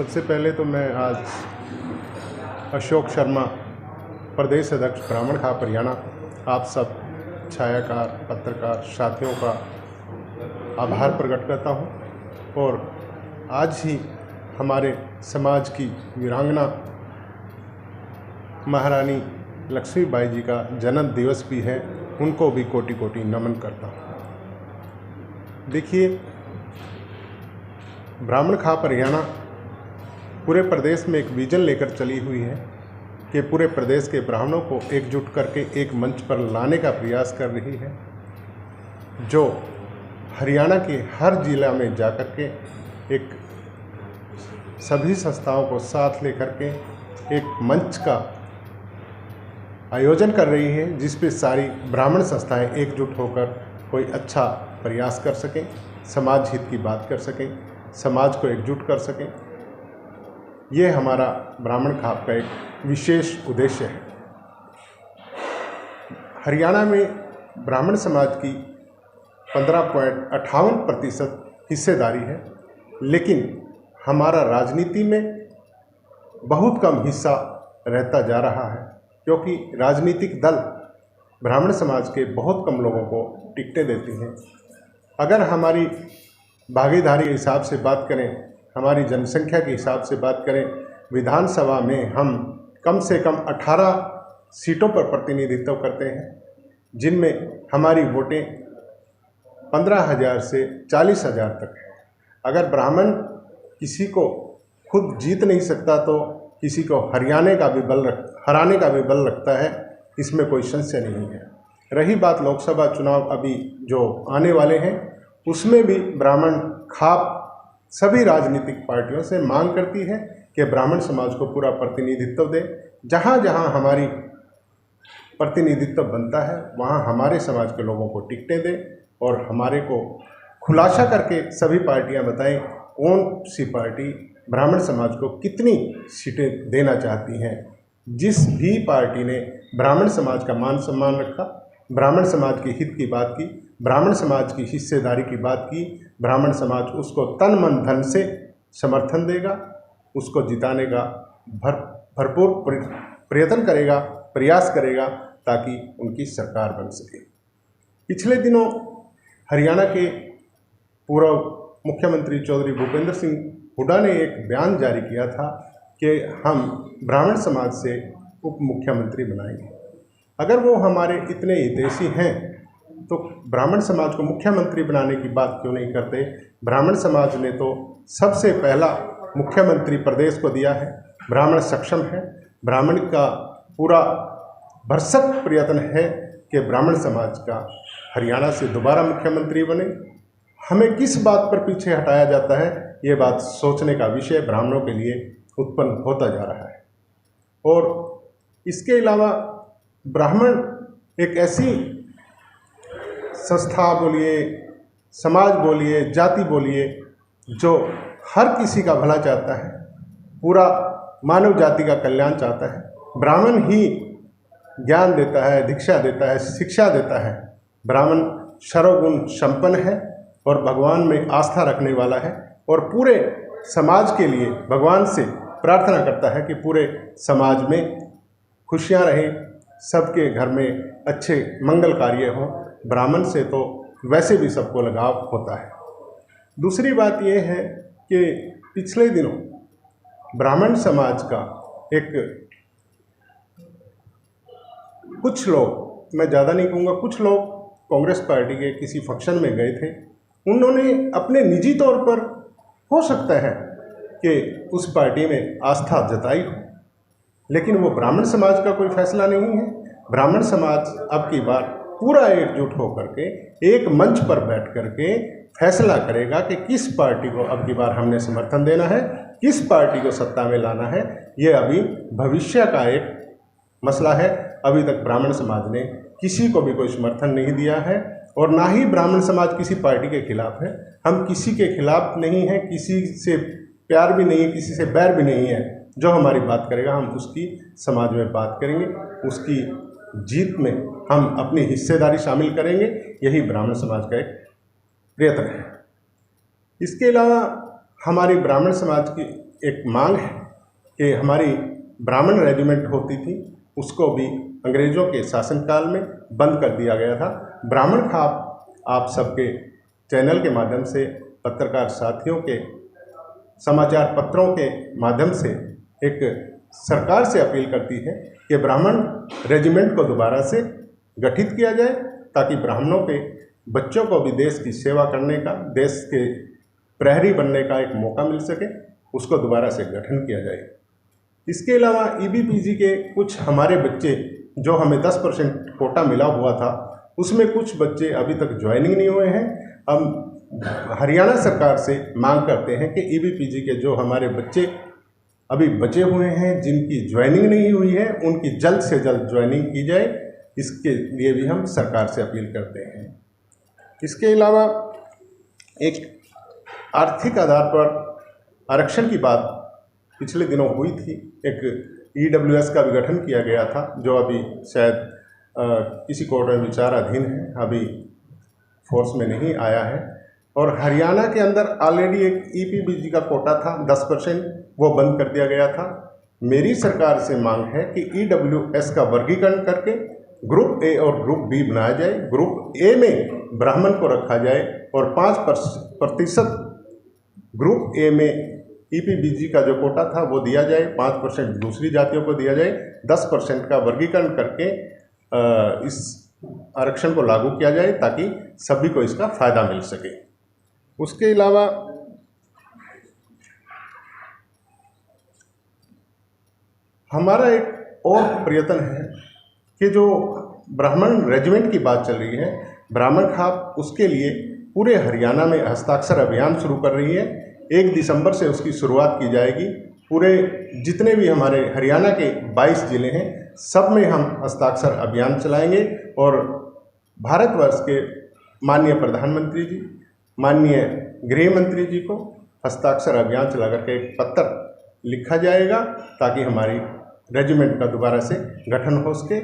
सबसे पहले तो मैं आज अशोक शर्मा, प्रदेश अध्यक्ष ब्राह्मण खाप हरियाणा, आप सब छायाकार पत्रकार साथियों का आभार प्रकट करता हूं। और आज ही हमारे समाज की वीरांगना महारानी लक्ष्मीबाई जी का जन्म दिवस भी है, उनको भी कोटि कोटि नमन करता हूं। देखिए, ब्राह्मण खाप हरियाणा पूरे प्रदेश में एक विजन लेकर चली हुई है कि पूरे प्रदेश के ब्राह्मणों को एकजुट करके एक मंच पर लाने का प्रयास कर रही है, जो हरियाणा के हर जिला में जाकर के एक सभी संस्थाओं को साथ लेकर के एक मंच का आयोजन कर रही है, जिस पे सारी ब्राह्मण संस्थाएं एकजुट होकर कोई अच्छा प्रयास कर सकें, समाज हित की बात कर सकें, समाज को एकजुट कर सकें। ये हमारा ब्राह्मण खाप का एक विशेष उद्देश्य है। हरियाणा में ब्राह्मण समाज की 15.58% हिस्सेदारी है, लेकिन हमारा राजनीति में बहुत कम हिस्सा रहता जा रहा है, क्योंकि राजनीतिक दल ब्राह्मण समाज के बहुत कम लोगों को टिकटें देती हैं। अगर हमारी भागीदारी के हिसाब से बात करें, हमारी जनसंख्या के हिसाब से बात करें, विधानसभा में हम कम से कम 18 सीटों पर प्रतिनिधित्व करते हैं, जिनमें हमारी वोटें 15,000 से 40,000 तक है। अगर ब्राह्मण किसी को खुद जीत नहीं सकता तो किसी को हराने का भी बल रखता है, इसमें कोई संशय नहीं है। रही बात लोकसभा चुनाव अभी जो आने वाले हैं, उसमें भी ब्राह्मण खाप सभी राजनीतिक पार्टियों से मांग करती है कि ब्राह्मण समाज को पूरा प्रतिनिधित्व दे। जहाँ जहाँ हमारी प्रतिनिधित्व बनता है, वहाँ हमारे समाज के लोगों को टिकटें दे और हमारे को खुलासा करके सभी पार्टियां बताएं कौन सी पार्टी ब्राह्मण समाज को कितनी सीटें देना चाहती हैं। जिस भी पार्टी ने ब्राह्मण समाज का मान सम्मान रखा, ब्राह्मण समाज के हित की बात की, ब्राह्मण समाज की हिस्सेदारी की बात की, ब्राह्मण समाज उसको तन मन धन से समर्थन देगा, उसको जिताने का भरपूर प्रयत्न करेगा, प्रयास करेगा, ताकि उनकी सरकार बन सके। पिछले दिनों हरियाणा के पूर्व मुख्यमंत्री चौधरी भूपेंद्र सिंह हुड्डा ने एक बयान जारी किया था कि हम ब्राह्मण समाज से उप मुख्यमंत्री बनाएंगे। अगर वो हमारे इतने हितैषी हैं तो ब्राह्मण समाज को मुख्यमंत्री बनाने की बात क्यों नहीं करते? ब्राह्मण समाज ने तो सबसे पहला मुख्यमंत्री प्रदेश को दिया है। ब्राह्मण सक्षम है, ब्राह्मण का पूरा भरसक प्रयत्न है कि ब्राह्मण समाज का हरियाणा से दोबारा मुख्यमंत्री बने। हमें किस बात पर पीछे हटाया जाता है, ये बात सोचने का विषय ब्राह्मणों के लिए उत्पन्न होता जा रहा है। और इसके अलावा ब्राह्मण एक ऐसी संस्था बोलिए, समाज बोलिए, जाति बोलिए, जो हर किसी का भला चाहता है, पूरा मानव जाति का कल्याण चाहता है। ब्राह्मण ही ज्ञान देता है, दीक्षा देता है, शिक्षा देता है। ब्राह्मण सर्वगुण संपन्न है और भगवान में आस्था रखने वाला है, और पूरे समाज के लिए भगवान से प्रार्थना करता है कि पूरे समाज में खुशियाँ रहें, सबके घर में अच्छे मंगल कार्य हों। ब्राह्मण से तो वैसे भी सबको लगाव होता है। दूसरी बात यह है कि पिछले दिनों ब्राह्मण समाज का कुछ लोग, मैं ज़्यादा नहीं कहूँगा, कुछ लोग कांग्रेस पार्टी के किसी फंक्शन में गए थे। उन्होंने अपने निजी तौर पर हो सकता है कि उस पार्टी में आस्था जताई हो, लेकिन वो ब्राह्मण समाज का कोई फैसला नहीं है। ब्राह्मण समाज अब की बार पूरा एकजुट होकर के एक मंच पर बैठ करके फैसला करेगा कि किस पार्टी को अब की बार हमने समर्थन देना है, किस पार्टी को सत्ता में लाना है। ये अभी भविष्य का एक मसला है। अभी तक ब्राह्मण समाज ने किसी को भी कोई समर्थन नहीं दिया है, और ना ही ब्राह्मण समाज किसी पार्टी के खिलाफ है। हम किसी के खिलाफ नहीं हैं, किसी से प्यार भी नहीं है, किसी से बैर भी नहीं है। जो हमारी बात करेगा हम उसकी समाज में बात करेंगे, उसकी जीत में हम अपनी हिस्सेदारी शामिल करेंगे। यही ब्राह्मण समाज का एक प्रयत्न है। इसके अलावा हमारी ब्राह्मण समाज की एक मांग है कि हमारी ब्राह्मण रेजिमेंट होती थी, उसको भी अंग्रेज़ों के शासनकाल में बंद कर दिया गया था। ब्राह्मण खाप आप सबके चैनल के माध्यम से, पत्रकार साथियों के, समाचार पत्रों के माध्यम से एक सरकार से अपील करती है कि ब्राह्मण रेजिमेंट को दोबारा से गठित किया जाए, ताकि ब्राह्मणों के बच्चों को भी देश की सेवा करने का, देश के प्रहरी बनने का एक मौका मिल सके, उसको दोबारा से गठन किया जाए। इसके अलावा ईबीपीजी के कुछ हमारे बच्चे, जो हमें 10% कोटा मिला हुआ था, उसमें कुछ बच्चे अभी तक ज्वाइनिंग नहीं हुए हैं। हम हरियाणा सरकार से मांग करते हैं कि ईबीपीजी के जो हमारे बच्चे अभी बचे हुए हैं, जिनकी ज्वाइनिंग नहीं हुई है, उनकी जल्द से जल्द ज्वाइनिंग की जाए। इसके लिए भी हम सरकार से अपील करते हैं। इसके अलावा एक आर्थिक आधार पर आरक्षण की बात पिछले दिनों हुई थी। एक ईडब्ल्यूएस का भी गठन किया गया था, जो अभी शायद किसी कोर्ट में विचाराधीन है, अभी फोर्स में नहीं आया है। और हरियाणा के अंदर ऑलरेडी एक ईपीबीजी का कोटा था 10%, वो बंद कर दिया गया था। मेरी सरकार से मांग है कि ईडब्ल्यूएस का वर्गीकरण करके ग्रुप ए और ग्रुप बी बनाया जाए। ग्रुप ए में ब्राह्मण को रखा जाए और 5% ग्रुप ए में ईपीबीजी का जो कोटा था वो दिया जाए, 5% दूसरी जातियों को दिया जाए, 10% का वर्गीकरण करके इस आरक्षण को लागू किया जाए, ताकि सभी को इसका फायदा मिल सके। उसके अलावा हमारा एक और प्रयत्न है कि जो ब्राह्मण रेजिमेंट की बात चल रही है, ब्राह्मण खाप, उसके लिए पूरे हरियाणा में हस्ताक्षर अभियान शुरू कर रही है। 1 दिसंबर से उसकी शुरुआत की जाएगी। पूरे जितने भी हमारे हरियाणा के 22 ज़िले हैं, सब में हम हस्ताक्षर अभियान चलाएंगे और भारतवर्ष के माननीय प्रधानमंत्री जी, माननीय गृह मंत्री जी को हस्ताक्षर अभियान चला करके एक पत्र लिखा जाएगा, ताकि हमारी रेजिमेंट का दोबारा से गठन हो सके